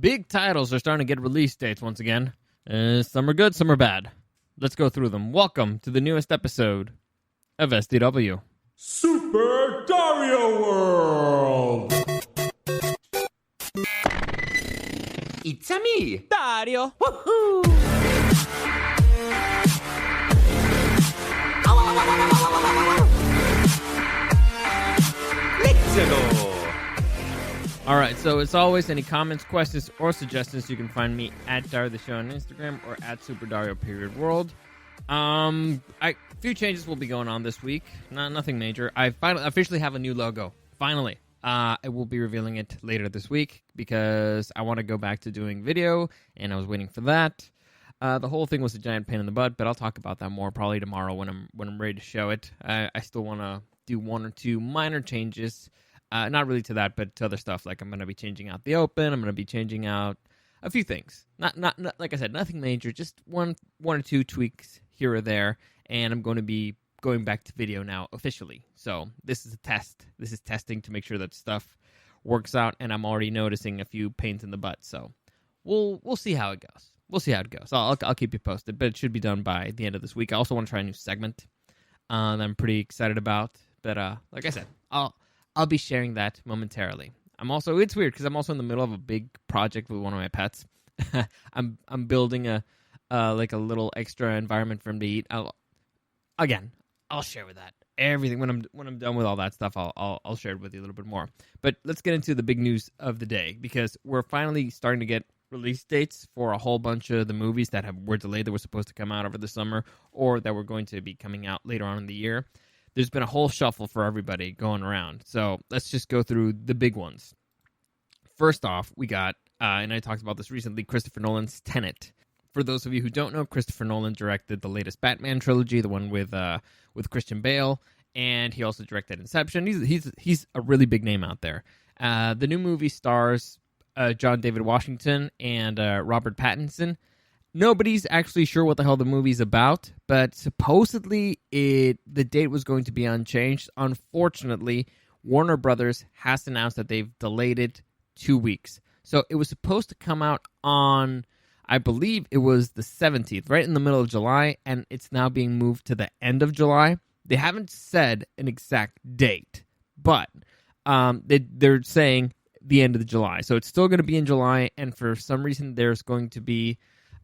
big titles are starting to get release dates once again. Some are good, some are bad. Let's go through them. Welcome to the newest episode of SDW. Super Dario World! It's a me, Dario! Woohoo! Let's go! Alright, so as always, any comments, questions, or suggestions, you can find me at Dario the Show on Instagram or at SuperDario_World. A few changes will be going on this week. Nothing major. I officially have a new logo. Finally. I will be revealing it later this week because I want to go back to doing video, and I was waiting for that. The whole thing was a giant pain in the butt, but I'll talk about that more probably tomorrow when I'm ready to show it. I still want to do one or two minor changes. Not really to that, but to other stuff. Like I'm going to be changing out the open. I'm going to be changing out a few things. Not like I said, nothing major. Just one or two tweaks here or there. And I'm going to be going back to video now officially. So this is a test. This is testing to make sure that stuff works out. And I'm already noticing a few pains in the butt. So we'll see how it goes. We'll see how it goes. I'll keep you posted. But it should be done by the end of this week. I also want to try a new segment that I'm pretty excited about. But like I said, I'll be sharing that momentarily. It's weird because I'm also in the middle of a big project with one of my pets. I'm building a little extra environment for him to eat. I'll share with that everything when I'm done with all that stuff. I'll share it with you a little bit more. But let's get into the big news of the day because we're finally starting to get release dates for a whole bunch of the movies that were delayed that were supposed to come out over the summer or that were going to be coming out later on in the year. There's been a whole shuffle for everybody going around. So let's just go through the big ones. First off, we got, and I talked about this recently, Christopher Nolan's Tenet. For those of you who don't know, Christopher Nolan directed the latest Batman trilogy, the one with Christian Bale, and he also directed Inception. He's a really big name out there. The new movie stars John David Washington and Robert Pattinson. Nobody's actually sure what the hell the movie's about, but supposedly the date was going to be unchanged. Unfortunately, Warner Brothers has announced that they've delayed it 2 weeks. So it was supposed to come out on, I believe it was the 17th, right in the middle of July, and it's now being moved to the end of July. They haven't said an exact date, but they're saying the end of July. So it's still going to be in July, and for some reason there's going to be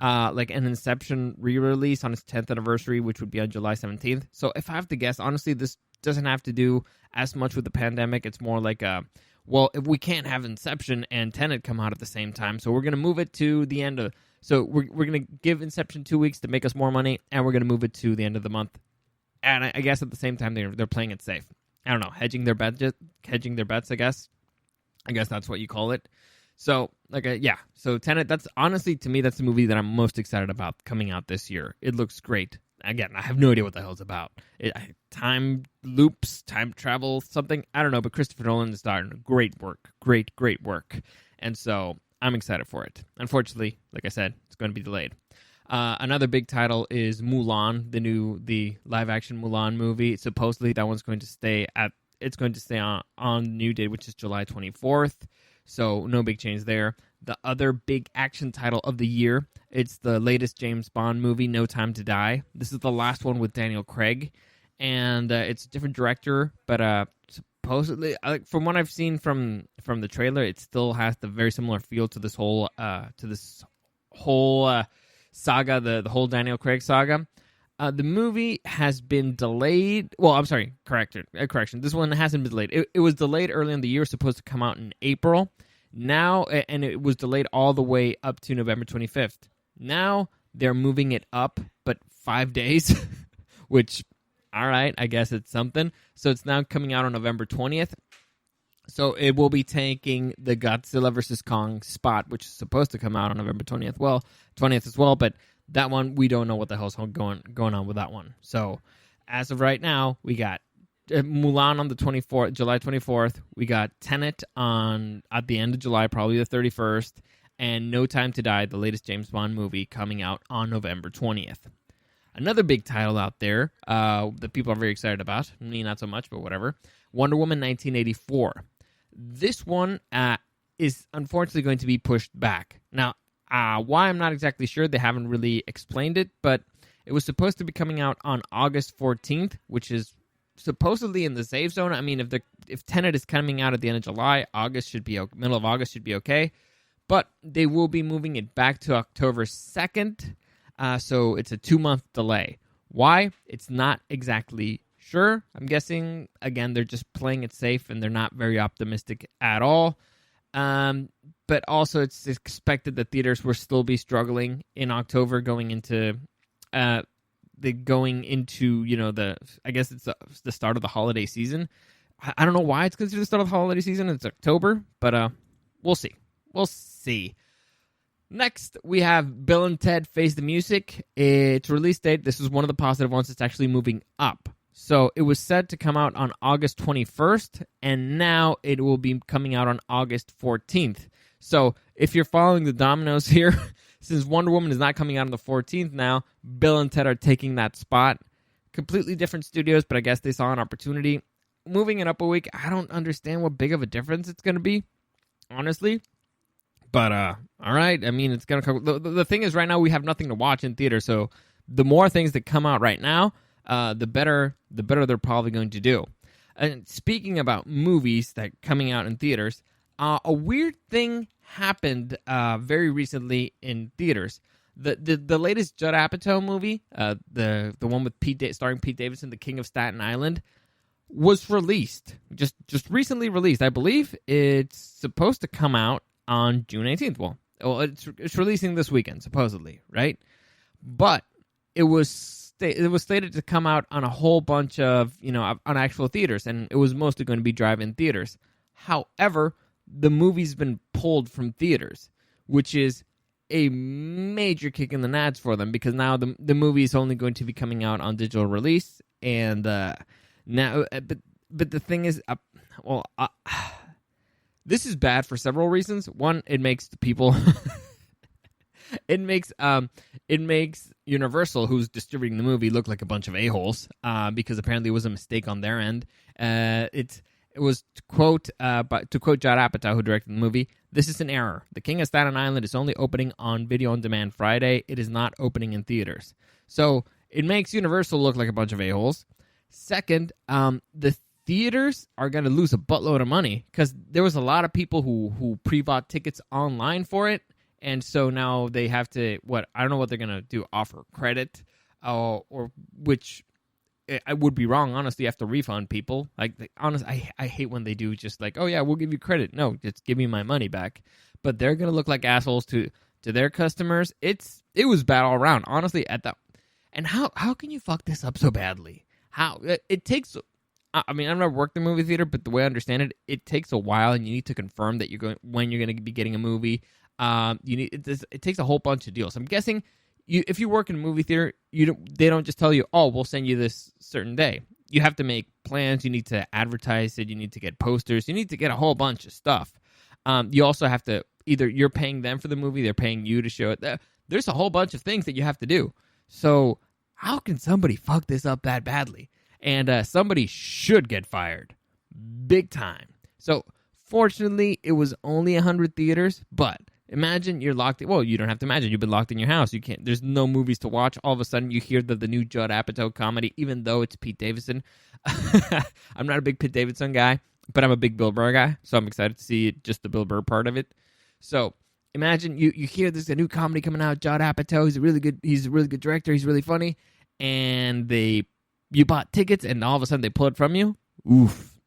like an Inception re-release on its 10th anniversary, which would be on July 17th. So if I have to guess, honestly, this doesn't have to do as much with the pandemic. It's more like if we can't have Inception and Tenet come out at the same time, so we're going to move it to the end of... So we're going to give Inception 2 weeks to make us more money, and we're going to move it to the end of the month. And I guess at the same time, they're playing it safe. I don't know, hedging their bets, I guess. I guess that's what you call it. So, so Tenet, that's honestly, to me, that's the movie that I'm most excited about coming out this year. It looks great. Again, I have no idea what the hell it's about. Time loops, time travel, something, I don't know, but Christopher Nolan is starting great work. Great work. And so, I'm excited for it. Unfortunately, like I said, it's going to be delayed. Another big title is Mulan, the live-action Mulan movie. Supposedly, that one's going to stay on the new date, which is July 24th. So no big change there. The other big action title of the year, it's the latest James Bond movie, No Time to Die. This is the last one with Daniel Craig, and it's a different director, but supposedly, from what I've seen from the trailer, it still has the very similar feel to this whole saga, the whole Daniel Craig saga. The movie has been delayed. Well, I'm sorry, correction. This one hasn't been delayed. It was delayed early in the year, supposed to come out in April. Now, and it was delayed all the way up to November 25th. Now, they're moving it up, but 5 days, which, all right, I guess it's something. So it's now coming out on November 20th. So it will be taking the Godzilla vs. Kong spot, which is supposed to come out on November 20th. Well, 20th as well, but that one, we don't know what the hell's going on with that one. So, as of right now, we got Mulan on the July 24th. We got Tenet at the end of July, probably the 31st. And No Time to Die, the latest James Bond movie, coming out on November 20th. Another big title out there that people are very excited about. Me, not so much, but whatever. Wonder Woman 1984. This one, is unfortunately going to be pushed back. Now, why I'm not exactly sure. They haven't really explained it, but it was supposed to be coming out on August 14th, which is supposedly in the safe zone. I mean, if Tenet is coming out at the end of July, middle of August should be okay. But they will be moving it back to October 2nd, so it's a 2-month delay. Why? It's not exactly sure. I'm guessing, again, they're just playing it safe, and they're not very optimistic at all. But also, it's expected that theaters will still be struggling in October going into I guess it's the start of the holiday season. I don't know why it's considered the start of the holiday season. It's October, but we'll see. We'll see. Next, we have Bill and Ted Face the Music. Its release date, this is one of the positive ones, it's actually moving up. So it was set to come out on August 21st, and now it will be coming out on August 14th. So if you're following the dominoes here, since Wonder Woman is not coming out on the 14th now, Bill and Ted are taking that spot. Completely different studios, but I guess they saw an opportunity. Moving it up a week, I don't understand what big of a difference it's going to be, honestly. But, all right, I mean, it's going to come. The thing is, right now, we have nothing to watch in theater, so the more things that come out right now, the better they're probably going to do. And speaking about movies that coming out in theaters, a weird thing happened very recently in theaters. The latest Judd Apatow movie, the one with starring Pete Davidson, The King of Staten Island, was released. Just recently released. I believe it's supposed to come out on June 18th. Well, it's releasing this weekend, supposedly, right? But it was slated to come out on a whole bunch of, on actual theaters, and it was mostly going to be drive-in theaters. However, the movie's been pulled from theaters, which is a major kick in the nads for them, because now the movie is only going to be coming out on digital release, and now, but the thing is, this is bad for several reasons. One, it makes the people, it makes Universal, who's distributing the movie, look like a bunch of a-holes, because apparently it was a mistake on their end. It was to quote Judd Apatow, who directed the movie, "This is an error. The King of Staten Island is only opening on video on demand Friday. It is not opening in theaters." So it makes Universal look like a bunch of a-holes. Second, the theaters are going to lose a buttload of money, because there was a lot of people who pre-bought tickets online for it, and so now they have to, I don't know what they're going to do, offer credit, or which I would be wrong, honestly. You have to refund people. Honestly, I hate when they do just like, oh yeah, we'll give you credit. No, just give me my money back. But they're going to look like assholes to their customers. It was bad all around, honestly, at that. And how can you fuck this up so badly? How? It takes... I mean, I've never worked in a movie theater, but the way I understand it, it takes a while, and you need to confirm that when you're going to be getting a movie. It takes a whole bunch of deals. I'm guessing if you work in a movie theater, they don't just tell you, oh, we'll send you this certain day. You have to make plans. You need to advertise it. You need to get posters. You need to get a whole bunch of stuff. You also have to, either you're paying them for the movie, they're paying you to show it. There's a whole bunch of things that you have to do. So how can somebody fuck this up that badly? And somebody should get fired. Big time. So, fortunately, it was only 100 theaters, but imagine you're locked in. Well, you don't have to imagine. You've been locked in your house. You can't. There's no movies to watch. All of a sudden, you hear the new Judd Apatow comedy, even though it's Pete Davidson. I'm not a big Pete Davidson guy, but I'm a big Bill Burr guy, so I'm excited to see just the Bill Burr part of it. So, imagine you hear there's a new comedy coming out, Judd Apatow. He's a really good director. He's really funny. And you bought tickets, and all of a sudden they pull it from you. Oof.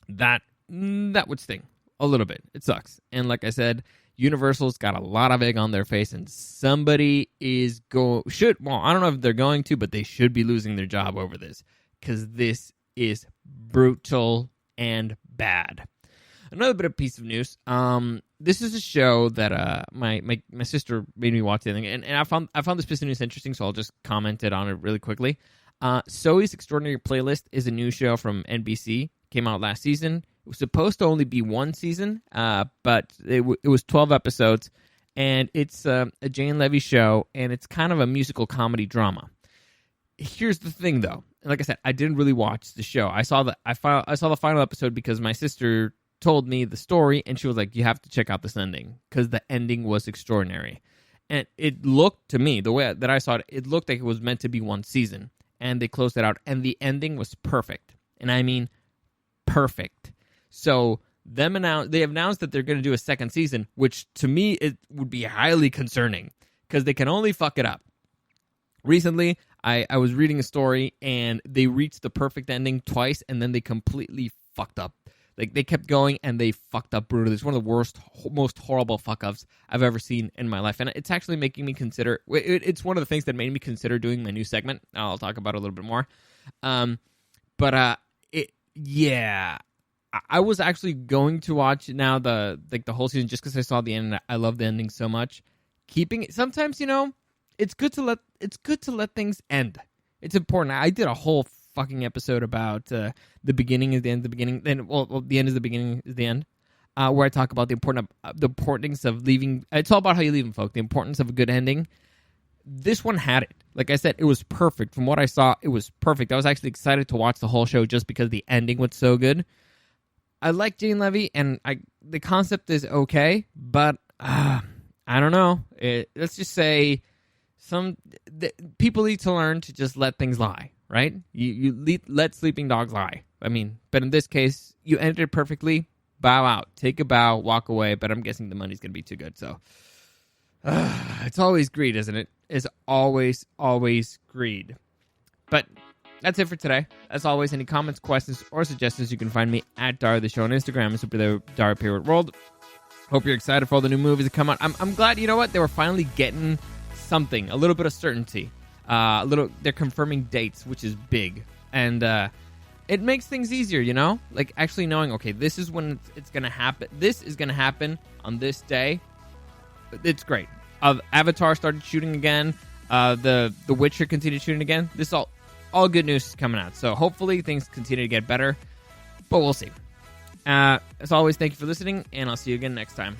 That would sting a little bit. It sucks. And like I said, Universal's got a lot of egg on their face, and somebody I don't know if they're going to, but they should be losing their job over this, because this is brutal and bad. Another bit of piece of news. This is a show that my sister made me watch, and I found this piece of news interesting, so I'll just comment it on it really quickly. Zoe's Extraordinary Playlist is a new show from NBC. Came out last season. It was supposed to only be one season, but it was 12 episodes, and it's a Jane Levy show, and it's kind of a musical comedy drama. Here's the thing, though. Like I said, I didn't really watch the show. I saw the final episode because my sister told me the story, and she was like, you have to check out this ending because the ending was extraordinary. And it looked to me, the way that I saw it, it looked like it was meant to be one season. And they closed it out, and the ending was perfect. And I mean perfect. So they announced that they're going to do a second season, which to me it would be highly concerning because they can only fuck it up. Recently, I was reading a story, and they reached the perfect ending twice, and then they completely fucked up. Like, they kept going, and they fucked up brutally. It's one of the worst, most horrible fuck-ups I've ever seen in my life. And it's actually making me consider... It's one of the things that made me consider doing my new segment. I'll talk about it a little bit more. Yeah. I was actually going to watch now the whole season just because I saw the end, and I love the ending so much. Keeping it... Sometimes, it's good to let things end. It's important. I did a whole fucking episode about the beginning is the end of the beginning. Then, the end is the beginning is the end. Where I talk about the importance of leaving. It's all about how you leave them, folk. The importance of a good ending. This one had it. Like I said, it was perfect. From what I saw, it was perfect. I was actually excited to watch the whole show just because the ending was so good. I like Jane Levy, and the concept is okay, but I don't know. Let's just say people need to learn to just let things lie. Right? You let sleeping dogs lie. I mean, but in this case, you ended it perfectly. Bow out. Take a bow. Walk away. But I'm guessing the money's going to be too good. So it's always greed, isn't it? It's always greed. But that's it for today. As always, any comments, questions, or suggestions, you can find me at Dario the Show on Instagram and Super Dario Period World. Hope you're excited for all the new movies that come out. I'm glad, you know what? They were finally getting something, a little bit of certainty. They're confirming dates, which is big, and it makes things easier, like actually knowing, okay, this is when it's gonna happen. This is gonna happen on this day. It's great. Avatar started shooting again. The Witcher continued shooting again. This all good news is coming out. So hopefully things continue to get better, but we'll see. As always, thank you for listening, and I'll see you again next time.